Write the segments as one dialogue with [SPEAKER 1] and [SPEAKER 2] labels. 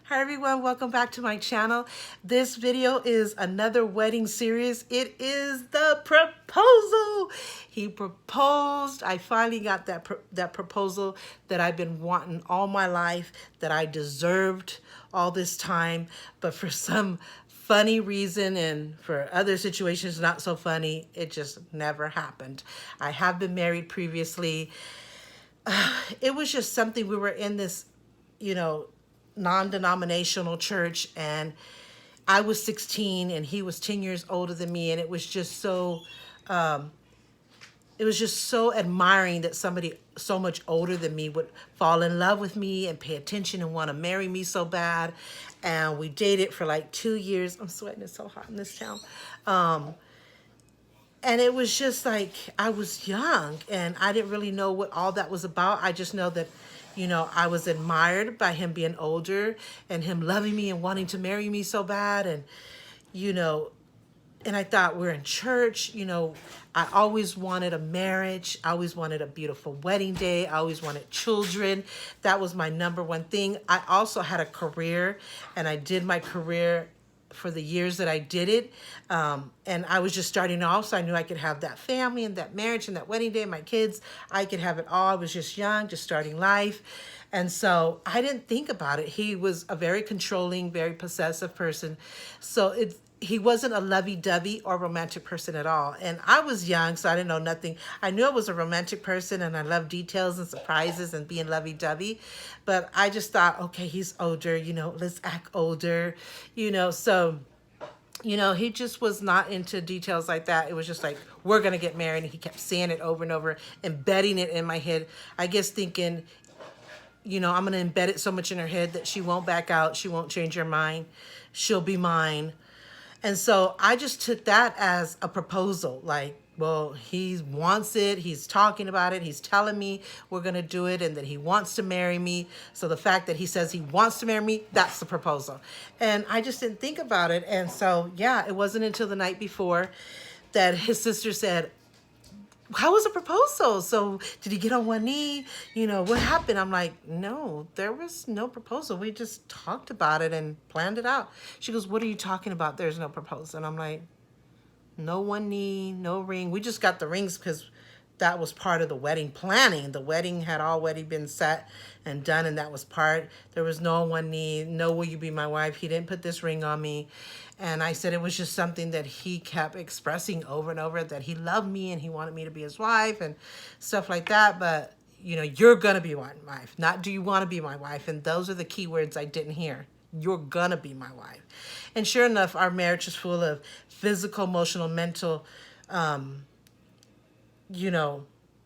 [SPEAKER 1] Hi everyone, welcome back to my channel. This video is another wedding series. It is the proposal. He proposed. I finally got that proposal that I've been wanting all my life, that I deserved all this time, but for some funny reason and for other situations not so funny, it just never happened. I have been married previously. It was just something. We were in this, you know, non-denominational church, and I was 16 and he was 10 years older than me, and it was just so admiring that somebody so much older than me would fall in love with me and pay attention and want to marry me so bad. And we dated for like 2 years. I'm sweating, it's so hot in this town. And it was just like, I was young and I didn't really know what all that was about. I just know that, I was admired by him being older and him loving me and wanting to marry me so bad. And, you know, and I thought, we're in church, I always wanted a marriage. I always wanted a beautiful wedding day. I always wanted children. That was my number one thing. I also had a career, and I did my career for the years that I did it. And I was just starting off, so I knew I could have that family and that marriage and that wedding day, my kids. I could have it all. I was just young, just starting life. And so I didn't think about it. He was a very controlling, very possessive person. So he wasn't a lovey-dovey or romantic person at all. And I was young, so I didn't know nothing. I knew I was a romantic person and I love details and surprises and being lovey-dovey. But I just thought, okay, he's older, let's act older, so he just was not into details like that. It was just like, we're going to get married. And he kept saying it over and over, embedding it in my head. I guess thinking, I'm going to embed it so much in her head that she won't back out. She won't change her mind. She'll be mine. And so I just took that as a proposal. Like, well, he wants it. He's talking about it. He's telling me we're going to do it and that he wants to marry me. So the fact that he says he wants to marry me, that's the proposal. And I just didn't think about it. And so, yeah, it wasn't until the night before that his sister said, how was the proposal? So did he get on one knee? What happened? I'm like, no, there was no proposal. We just talked about it and planned it out. She goes, what are you talking about? There's no proposal. And I'm like, no one knee, no ring. We just got the rings because that was part of the wedding planning. The wedding had already been set and done, and that was part. There was no one knee, no will you be my wife. He didn't put this ring on me. And I said it was just something that he kept expressing over and over, that he loved me and he wanted me to be his wife and stuff like that. But, you're going to be my wife, not do you want to be my wife? And those are the key words I didn't hear. You're going to be my wife. And sure enough, our marriage is full of physical, emotional, mental,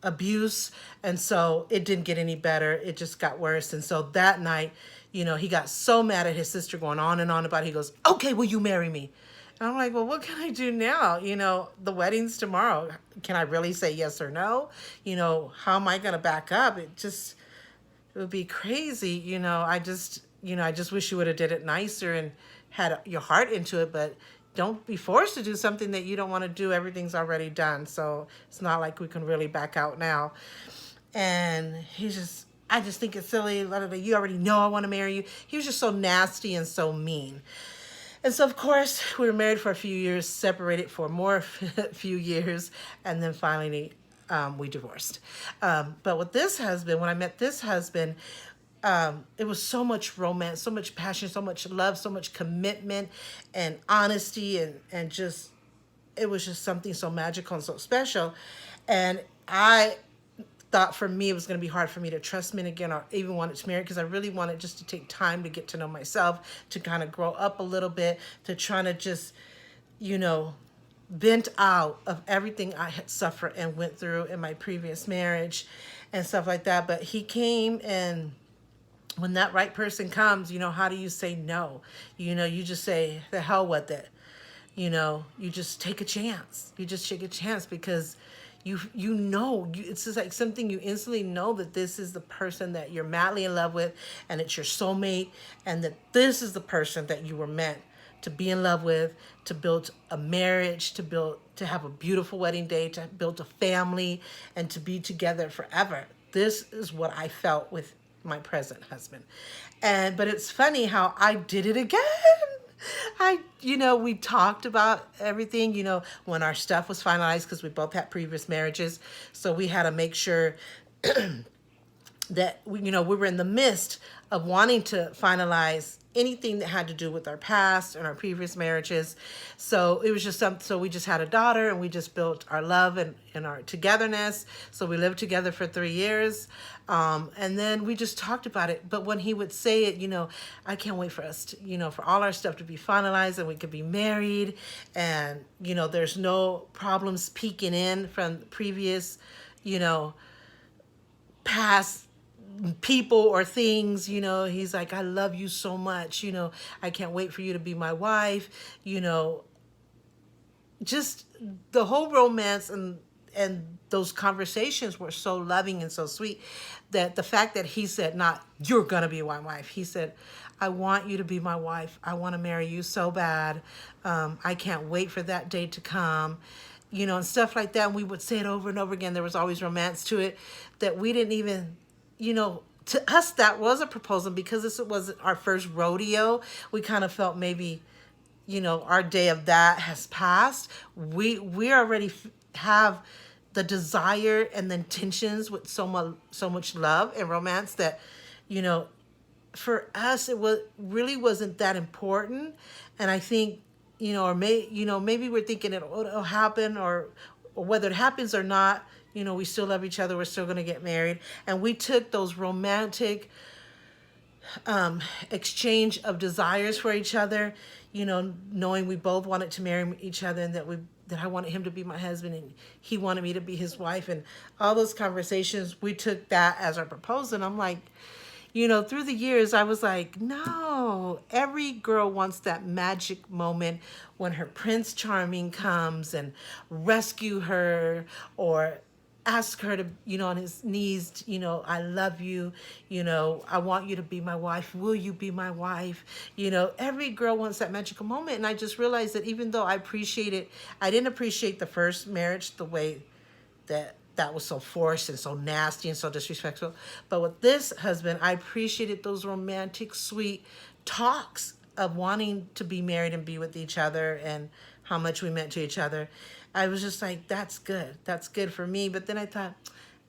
[SPEAKER 1] abuse. And so it didn't get any better. It just got worse. And so that night, he got so mad at his sister going on and on about it. He goes, okay, will you marry me? And I'm like, well, what can I do now? The wedding's tomorrow. Can I really say yes or no? How am I going to back up? It would be crazy. I just wish you would have did it nicer and had your heart into it, but don't be forced to do something that you don't want to do. Everything's already done. So it's not like we can really back out now. And I just think it's silly. You already know I want to marry you. He was just so nasty and so mean. And so, of course, we were married for a few years, separated for more few years, and then finally we divorced. But with this husband, when I met this husband, it was so much romance, so much passion, so much love, so much commitment and honesty, and just, it was just something so magical and so special. And I thought for me it was going to be hard for me to trust men again or even wanted to marry, because I really wanted just to take time to get to know myself, to kind of grow up a little bit, to try to just, vent out of everything I had suffered and went through in my previous marriage and stuff like that. But he came, and when that right person comes, how do you say no? You just say, the hell with it. You just take a chance. You just take a chance because it's just like something you instantly know that this is the person that you're madly in love with, and it's your soulmate, and that this is the person that you were meant to be in love with, to build a marriage, to have a beautiful wedding day, to build a family, and to be together forever. This is what I felt with my present husband. But it's funny how I did it again. We talked about everything, when our stuff was finalized, because we both had previous marriages. So we had to make sure that we were in the midst of wanting to finalize anything that had to do with our past and our previous marriages. So it was just something. So we just had a daughter, and we just built our love and our togetherness. So we lived together for 3 years. And then we just talked about it. But when he would say it, I can't wait for us to, for all our stuff to be finalized and we could be married. And, there's no problems peeking in from previous, past people or things. He's like, I love you so much. I can't wait for you to be my wife. Just the whole romance and those conversations were so loving and so sweet, that the fact that he said, not you're gonna be my wife, he said, I want you to be my wife. I want to marry you so bad. I can't wait for that day to come. And stuff like that. And we would say it over and over again. There was always romance to it that we didn't even, to us, that was a proposal, because this was our first rodeo. We kind of felt maybe, our day of that has passed. We already have the desire and the intentions with so much love and romance that, for us, really wasn't that important. And I think, maybe we're thinking it'll happen, or whether it happens or not, we still love each other. We're still going to get married. And we took those romantic exchange of desires for each other, knowing we both wanted to marry each other, and that I wanted him to be my husband and he wanted me to be his wife, and all those conversations, we took that as our proposal. And I'm like, through the years, I was like, no, every girl wants that magic moment when her Prince Charming comes and rescue her, or ask her to, on his knees, I love you, I want you to be my wife. Will you be my wife? Every girl wants that magical moment. And I just realized that even though I didn't appreciate the first marriage the way that was so forced and so nasty and so disrespectful. But with this husband, I appreciated those romantic, sweet talks of wanting to be married and be with each other, and how much we meant to each other. I was just like, that's good. That's good for me. But then I thought,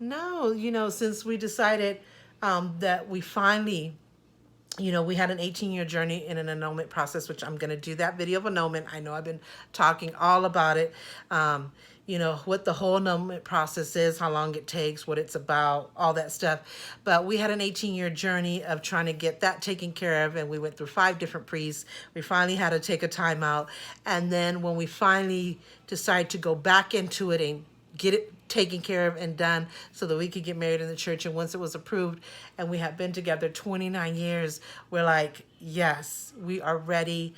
[SPEAKER 1] no, since we decided that we finally, we had an 18-year journey in an annulment process, which I'm going to do that video of annulment. I know I've been talking all about it. What the whole annulment process is, how long it takes, what it's about, all that stuff. But we had an 18-year journey of trying to get that taken care of, and we went through 5 different priests. We finally had to take a time out. And then when we finally decided to go back into it and get it taken care of and done so that we could get married in the church, and once it was approved and we had been together 29 years, we're like, yes, we are ready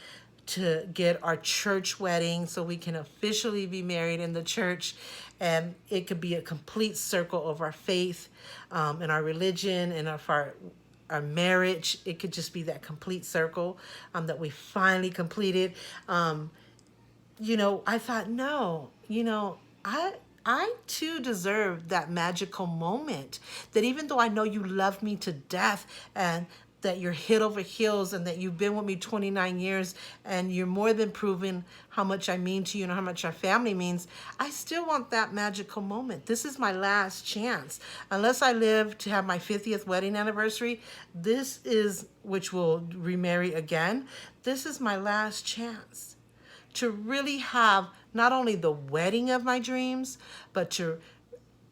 [SPEAKER 1] to get our church wedding so we can officially be married in the church, and it could be a complete circle of our faith and our religion and of our marriage. It could just be that complete circle that we finally completed. I thought, no, I too deserve that magical moment, that even though I know you love me to death, and that you're head over heels, and that you've been with me 29 years, and you're more than proven how much I mean to you and how much our family means, I still want that magical moment. This is my last chance. Unless I live to have my 50th wedding anniversary, which we'll remarry again, this is my last chance to really have not only the wedding of my dreams, but to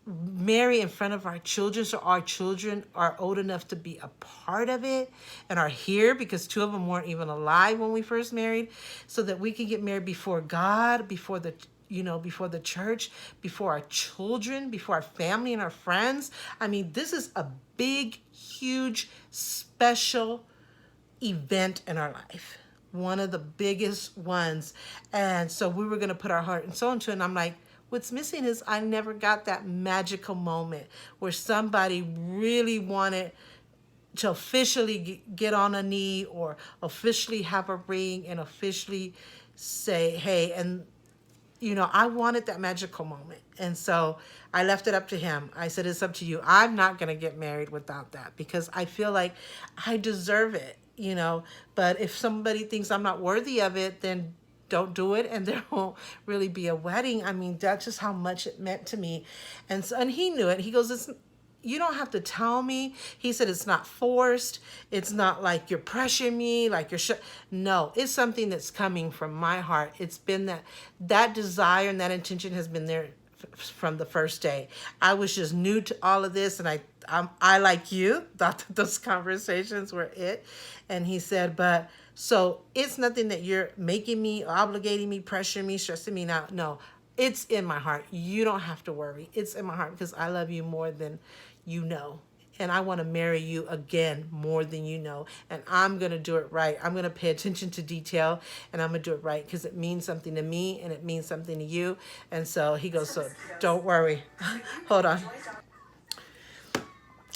[SPEAKER 1] marry in front of our children, so our children are old enough to be a part of it and are here, because 2 of them weren't even alive when we first married, so that we can get married before God, before the church, before our children, before our family and our friends. I mean, this is a big, huge, special event in our life. One of the biggest ones. And so we were going to put our heart and soul into it. And I'm like, what's missing is I never got that magical moment where somebody really wanted to officially get on a knee, or officially have a ring, and officially say, hey, and I wanted that magical moment. And so I left it up to him. I said, it's up to you. I'm not going to get married without that because I feel like I deserve it. But if somebody thinks I'm not worthy of it, then don't do it, and there won't really be a wedding. I mean, that's just how much it meant to me. And he knew it. He goes, you don't have to tell me. He said, it's not forced. It's not like you're pressuring me, like no, it's something that's coming from my heart. It's been that desire and that intention has been there from the first day. I was just new to all of this, and I like you, thought that those conversations were it. And he said, but so it's nothing that you're making me, obligating me, pressuring me, stressing me out. No, it's in my heart. You don't have to worry. It's in my heart because I love you more than you know. And I want to marry you again more than you know. And I'm going to do it right. I'm going to pay attention to detail, and I'm going to do it right because it means something to me and it means something to you. And so he goes, so don't worry. Hold on.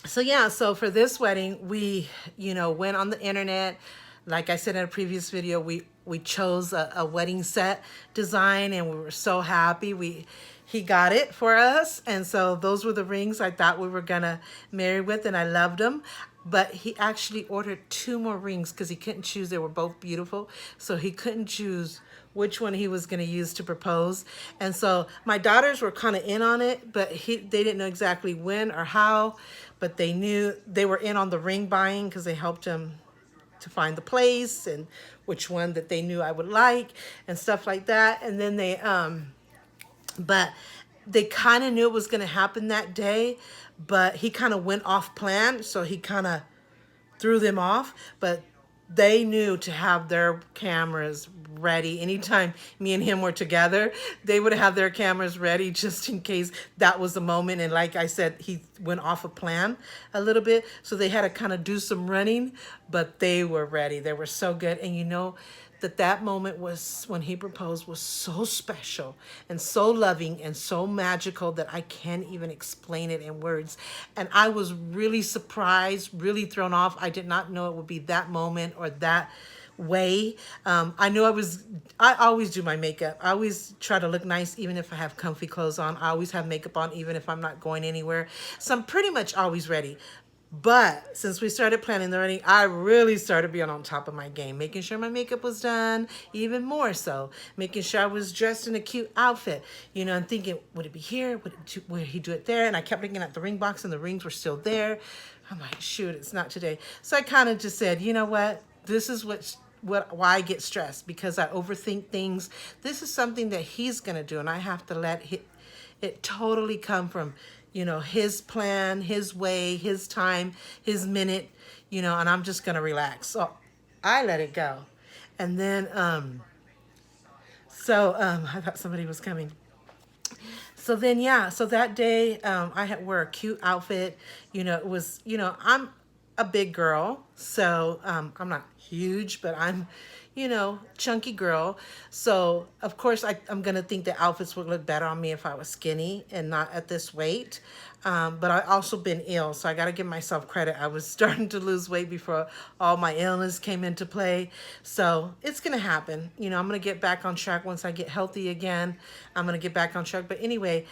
[SPEAKER 1] So yeah, so for this wedding, we, went on the internet. Like I said in a previous video, we chose a wedding set design, and we were so happy. He got it for us, and so those were the rings I thought we were gonna marry with, and I loved them. But he actually ordered 2 more rings because he couldn't choose. They were both beautiful, so he couldn't choose which one he was going to use to propose. And so my daughters were kind of in on it, but they didn't know exactly when or how, but they knew they were in on the ring buying because they helped him to find the place and which one that they knew I would like and stuff like that. And then but they kind of knew it was going to happen that day, but he kind of went off plan. So he kind of threw them off, but they knew to have their cameras ready. Anytime me and him were together, they would have their cameras ready just in case that was the moment. And like I said, he went off a plan a little bit, so they had to kind of do some running, but they were ready. They were so good. And that moment was when he proposed was so special and so loving and so magical that I can't even explain it in words. And I was really surprised, really thrown off. I did not know it would be that moment or that way. I knew I always do my makeup. I always try to look nice even if I have comfy clothes on. I always have makeup on even if I'm not going anywhere. So I'm pretty much always ready. But since we started planning the wedding, I really started being on top of my game, making sure my makeup was done, even more so, making sure I was dressed in a cute outfit, and thinking, would it be here? Would he do it there? And I kept looking at the ring box, and the rings were still there. I'm like, shoot, it's not today. So I kind of just said, you know what? This is why I get stressed, because I overthink things. This is something that he's going to do, and I have to let it totally come from his plan, his way, his time, his minute, and I'm just going to relax. So I let it go. And then, I thought somebody was coming. So then, yeah, so that day, I had wear a cute outfit. It was, I'm a big girl, so I'm not huge, but I'm, chunky girl. So of course I'm gonna think the outfits would look better on me if I was skinny and not at this weight. But I also been ill, so I gotta give myself credit. I was starting to lose weight before all my illness came into play. So it's gonna happen. I'm gonna get back on track once I get healthy again. I'm gonna get back on track. But anyway,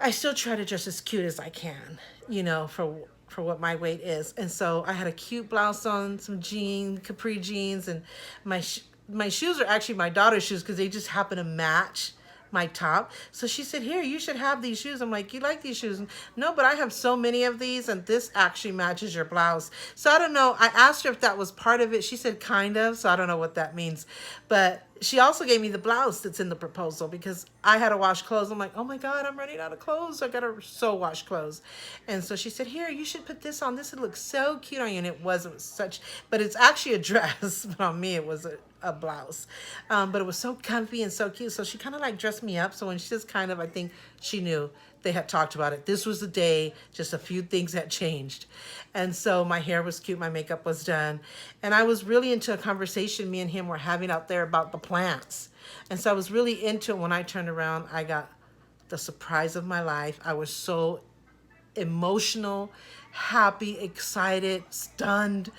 [SPEAKER 1] I still try to dress as cute as I can, for what my weight is. And so I had a cute blouse on, some capri jeans, and my shoes are actually my daughter's shoes because they just happen to match my top. So she said, here, you should have these shoes. I'm like, you like these shoes? No, but I have so many of these, and this actually matches your blouse. So I don't know. I asked her if that was part of it. She said kind of, so I don't know what that means. But she also gave me the blouse that's in the proposal because I had to wash clothes. I'm like, oh my God, I'm running out of clothes. I gotta wash clothes. And so she said, here, you should put this on. This would look so cute on you. And it was such, but it's actually a dress. But on me, it was a blouse. But it was so comfy and so cute. So she kind of like dressed me up. So when she says kind of, I think she knew they had talked about it. This was the day, just a few things had changed. And so my hair was cute, my makeup was done. And I was really into a conversation me and him were having out there about the plants. And so I was really into it. When I turned around, I got the surprise of my life. I was so emotional, happy, excited, stunned,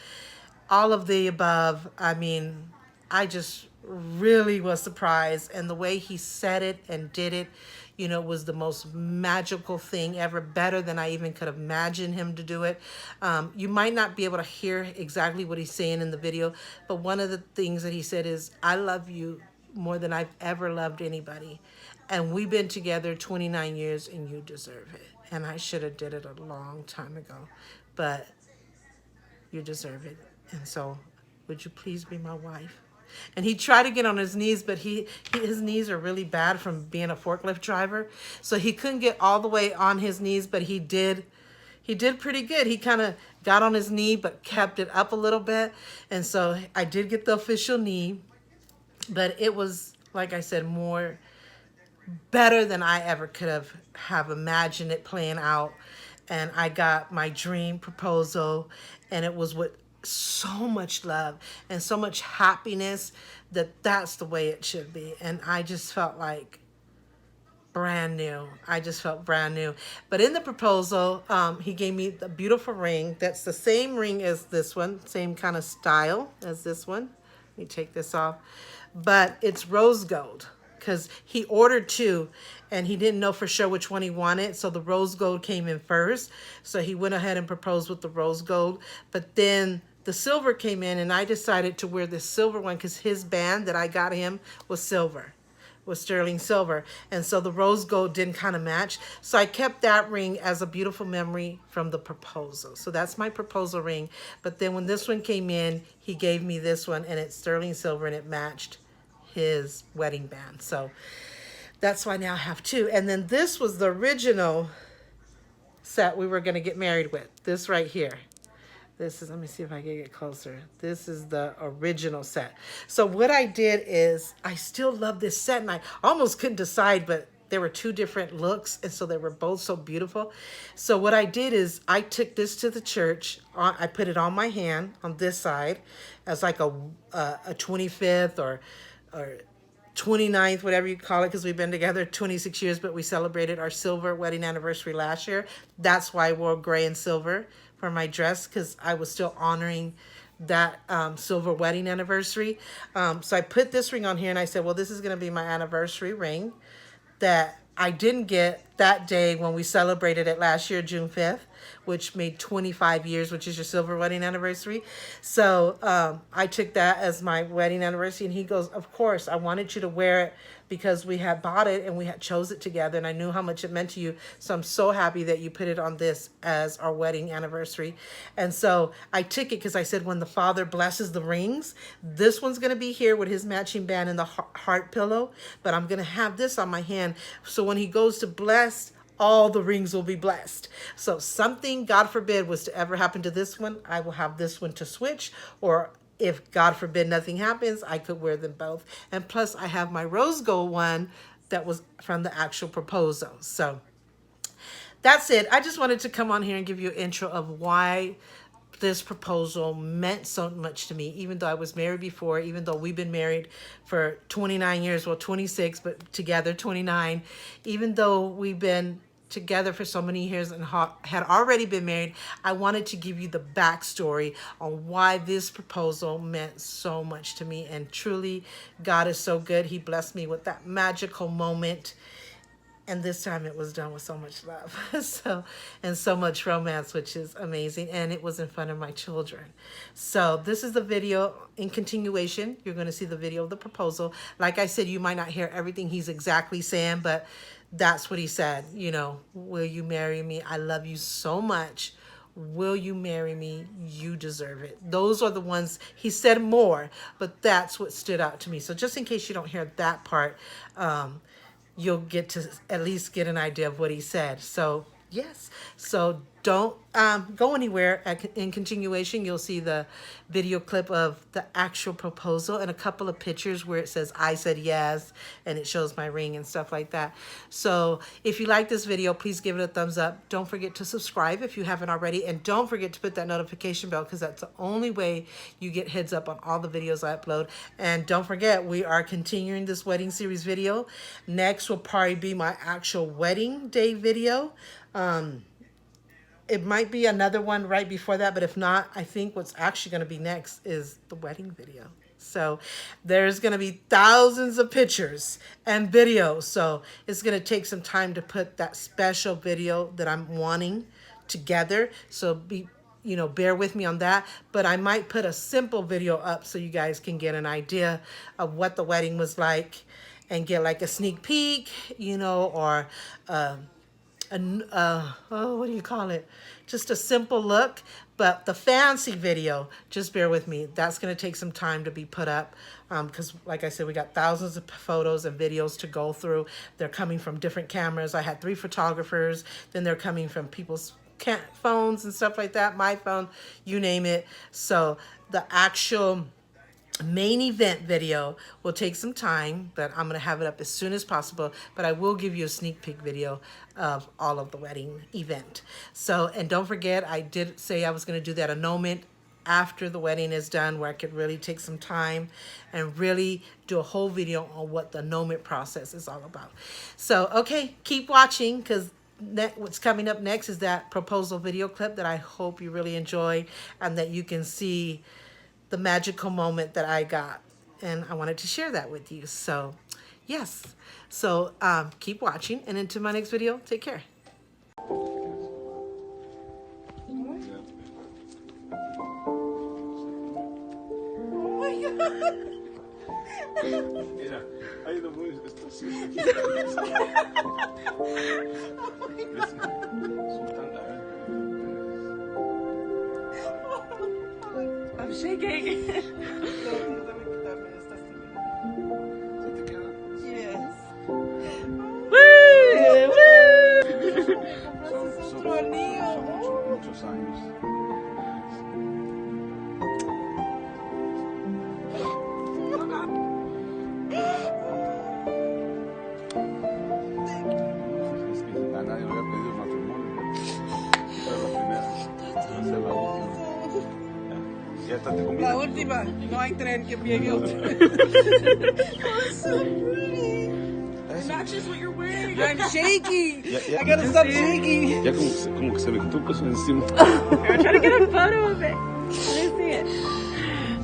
[SPEAKER 1] all of the above. I mean, I just really was surprised. And the way he said it and did it, you know, was the most magical thing ever, better than I even could imagine him to do it. You might not be able to hear exactly what he's saying in the video, but one of the things that he said is, I love you more than I've ever loved anybody. And we've been together 29 years and you deserve it. And I should have did it a long time ago, but you deserve it. And so would you please be my wife? And he tried to get on his knees, but his knees are really bad from being a forklift driver. So he couldn't get all the way on his knees, but he did pretty good. He kind of got on his knee, but kept it up a little bit. And so I did get the official knee, but it was, like I said, more better than I ever could have imagined it playing out. And I got my dream proposal, and it was with so much love and so much happiness that that's the way it should be. And I just felt like brand new. I just felt brand new. But in the proposal, he gave me the beautiful ring. That's the same ring as this one, same kind of style as this one. Let me take this off. But it's rose gold, because he ordered two and he didn't know for sure which one he wanted. So the rose gold came in first. So he went ahead and proposed with the rose gold. But then the silver came in, and I decided to wear the silver one because his band that I got him was silver, was sterling silver. And so the rose gold didn't kind of match. So I kept that ring as a beautiful memory from the proposal. So that's my proposal ring. But then when this one came in, he gave me this one, and it's sterling silver, and it matched his wedding band. So that's why now I have two. And then this was the original set we were going to get married with. This right here. This is, let me see if I can get closer. This is the original set. So what I did is, I still love this set, and I almost couldn't decide, but there were two different looks, and so they were both so beautiful. So what I did is, I took this to the church. I put it on my hand on this side as like a 25th or 29th, whatever you call it, because we've been together 26 years, but we celebrated our silver wedding anniversary last year. That's why I wore gray and silver for my dress, because I was still honoring that silver wedding anniversary. So I put this ring on here, and I said, well, this is going to be my anniversary ring that I didn't get that day when we celebrated it last year, June 5th, which made 25 years, which is your silver wedding anniversary. So I took that as my wedding anniversary, and he goes, of course, I wanted you to wear it because we had bought it and we had chose it together, and I knew how much it meant to you. So I'm so happy that you put it on this as our wedding anniversary. And so I took it because I said, when the Father blesses the rings, this one's going to be here with his matching band and the heart pillow, but I'm going to have this on my hand. So when he goes to bless, all the rings will be blessed. So something, God forbid, was to ever happen to this one, I will have this one to switch, or if God forbid nothing happens, I could wear them both. And plus I have my rose gold one that was from the actual proposal. So that's it. I just wanted to come on here and give you an intro of why this proposal meant so much to me, even though I was married before, even though we've been married for 29 years, well, 26, but together 29, even though we've been together for so many years and had already been married, I wanted to give you the backstory on why this proposal meant so much to me. And truly, God is so good. He blessed me with that magical moment. And this time it was done with so much love, and so much romance, which is amazing. And it was in front of my children. So this is the video in continuation. You're going to see the video of the proposal. Like I said, you might not hear everything he's exactly saying, but that's what he said. You know, will you marry me? I love you so much. Will you marry me? You deserve it. Those are the ones, he said more, but that's what stood out to me. So just in case you don't hear that part, you'll get to at least get an idea of what he said. So yes, so don't go anywhere. In continuation, you'll see the video clip of the actual proposal and a couple of pictures where it says I said yes, and it shows my ring and stuff like that. So if you like this video, please give it a thumbs up. Don't forget to subscribe if you haven't already, and don't forget to put that notification bell, because that's the only way you get heads up on all the videos I upload. And don't forget, we are continuing this wedding series video. Next will probably be my actual wedding day video. it might be another one right before that, but if not, I think what's actually going to be next is the wedding video. So there's going to be thousands of pictures and videos. So it's going to take some time to put that special video that I'm wanting together. So bear with me on that. But I might put a simple video up so you guys can get an idea of what the wedding was like and get like a sneak peek, or what do you call it? Just a simple look. But the fancy video, just bear with me. That's going to take some time to be put up because, like I said, we got thousands of photos and videos to go through. They're coming from different cameras. I had 3 photographers. Then they're coming from people's phones and stuff like that. My phone, you name it. So the actual main event video will take some time, but I'm going to have it up as soon as possible. But I will give you a sneak peek video of all of the wedding event. So, and don't forget, I did say I was going to do that annulment after the wedding is done, where I could really take some time and really do a whole video on what the annulment process is all about. So, okay, keep watching, because what's coming up next is that proposal video clip that I hope you really enjoy and that you can see the magical moment that I got, and I wanted to share that with you. So yes, so keep watching, and until my next video, take care. Oh my God.
[SPEAKER 2] Mira, ahí lo voy, esto sí.
[SPEAKER 3] I'm shaking. Yes.
[SPEAKER 2] Son muchos años. Es que a nadie le había pedido matrimonio. Esta es la primera. Va a ser la última. Ya está, te comida.
[SPEAKER 3] La última. No hay tren que llegue otra. Oh, so pretty. It matches what you're wearing. I'm shaking. I gotta stop shaking.
[SPEAKER 2] Ya como que se me quitó un peso encima.
[SPEAKER 3] I'm trying to get a photo of it. Let me see it.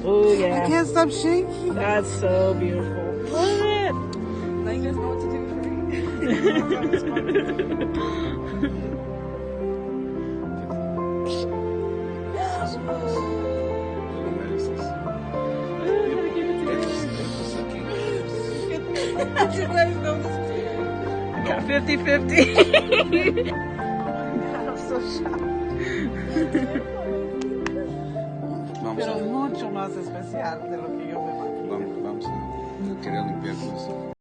[SPEAKER 3] Oh yeah.
[SPEAKER 1] I can't stop shaking.
[SPEAKER 3] That's so beautiful. Love it. Now you guys know what to do for me.
[SPEAKER 2] Lo mereces. Estos aquí.
[SPEAKER 3] You guys know this too. I got 50-50. I'm so shocked.
[SPEAKER 2] Vamos
[SPEAKER 1] Pero mucho más especial de lo que yo me imagino.
[SPEAKER 2] Vamos a querer limpiar con eso.